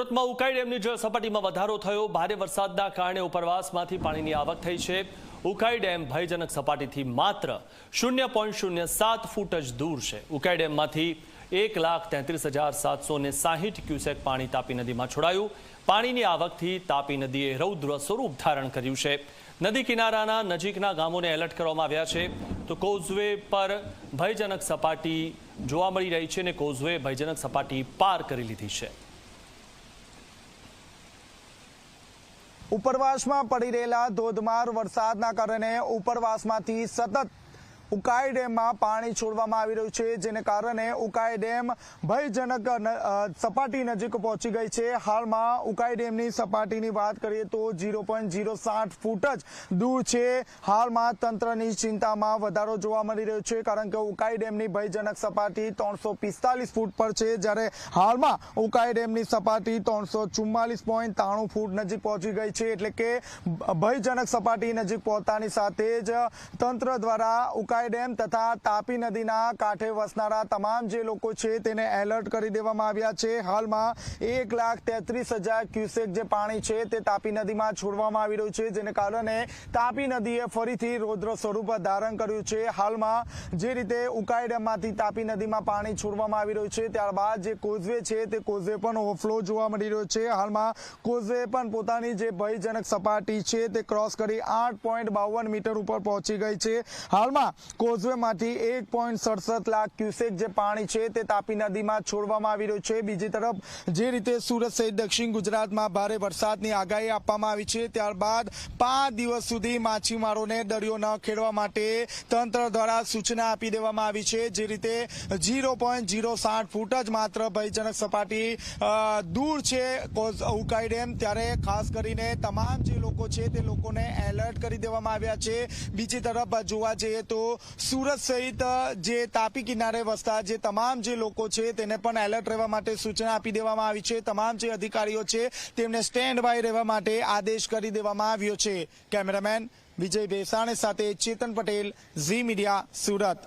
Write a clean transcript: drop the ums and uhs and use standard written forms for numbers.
સુરતમાં ઉકાઈ ડેમની જળ સપાટીમાં વધારો થયો। ભારે વરસાદના કારણે ઉપરવાસમાંથી પાણીની આવક થઈ છે। ઉકાઈ ડેમ ભયજનક સપાટીથી માત્ર 0.07 ફૂટ જ દૂર છે। ઉકાઈ ડેમમાંથી 1,33,760 ક્યુસેક પાણી તાપી નદીમાં છોડાયું। પાણીની આવકથી તાપી નદીએ રૌદ્ર સ્વરૂપ ધારણ કર્યું છે। નદી કિનારાના નજીકના ગામોને એલર્ટ કરવામાં આવ્યા છે। તો કોઝવે પર ભયજનક સપાટી જોવા મળી રહી છે અને કોઝવે ભયજનક સપાટી પાર કરી લીધી છે। ઉપરવાસમાં પડી રહેલા ધોધમાર વરસાદના કારણે ઉપરવાસમાંથી સતત ઉકાઈ ડેમમાં પાણી છોડવામાં આવી રહ્યું છે, જેને કારણે ઉકાઈ ડેમ ભયજનક સપાટી નજીક પહોંચી ગઈ છે। હાલમાં ઉકાઈ ડેમની સપાટીની વાત કરીએ તો 0.07 ફૂટ જ દૂર છે। હાલમાં તંત્રની ચિંતામાં વધારો જોવા મળી રહ્યો છે, કારણ કે ઉકાઈ ડેમની ભયજનક સપાટી 345 ફૂટ પર છે, જ્યારે હાલમાં ઉકાઈ ડેમની સપાટી 344.93 ફૂટ નજીક પહોંચી ગઈ છે। એટલે કે ભયજનક સપાટી નજીક પહોંચતાની સાથે જ તંત્ર દ્વારા ઉકાઈ ડેમ તથા તાપી નદીના કાંઠે વસનારા તમામ જે લોકો છે તેને એલર્ટ કરી દેવામાં આવ્યા છે। હાલમાં 1,33,000 ક્યુસેક જે પાણી છે તે તાપી નદીમાં છોડવામાં આવી રહ્યું છે, જેને કારણે તાપી નદીએ ફરીથી રૌદ્ર સ્વરૂપ ધારણ કર્યું છે। હાલમાં જે રીતે ઉકાઈ ડેમમાંથી તાપી નદીમાં પાણી છોડવામાં આવી રહ્યું છે, ત્યારબાદ જે કોઝવે છે તે કોઝવે પણ ઓવરફ્લો જોવા મળી રહ્યો છે। હાલમાં કોઝવે પણ પોતાની જે ભયજનક સપાટી છે તે ક્રોસ કરી 8.52 મીટર ઉપર પહોંચી ગઈ છે। હાલમાં કોઝવેમાંથી 1.67 લાખ ક્યુસેક જે પાણી છે તે તાપી નદીમાં છોડવામાં આવી રહ્યું છે। બીજી તરફ જે રીતે સુરત સહિત દક્ષિણ ગુજરાતમાં ભારે વરસાદની આગાહી આપવામાં આવી છે, ત્યારબાદ 5 દિવસ સુધી માછીમારોને દરિયો ન ખેડવા માટે તંત્ર દ્વારા સૂચના આપી દેવામાં આવી છે। જે રીતે 0.07 ફૂટ જ માત્ર ભયજનક સપાટી દૂર છે ઉકાઈ ડેમ, ત્યારે ખાસ કરીને તમામ જે લોકો છે તે લોકોને એલર્ટ કરી દેવામાં આવ્યા છે। બીજી તરફ જોવા જઈએ તો સુરત સહિત જે તાપી કિનારે વસતા જે તમામ જે લોકો છે તેને પણ એલર્ટ રહેવા માટે સૂચના આપી દેવામાં આવી છે। તમામ જે અધિકારીઓ છે તેમને સ્ટેન્ડ બાય રહેવા માટે આદેશ કરી દેવામાં આવ્યો છે। કેમેરામેન વિજય ભેસાણી સાથે ચેતન પટેલ, ઝી મીડિયા, સુરત।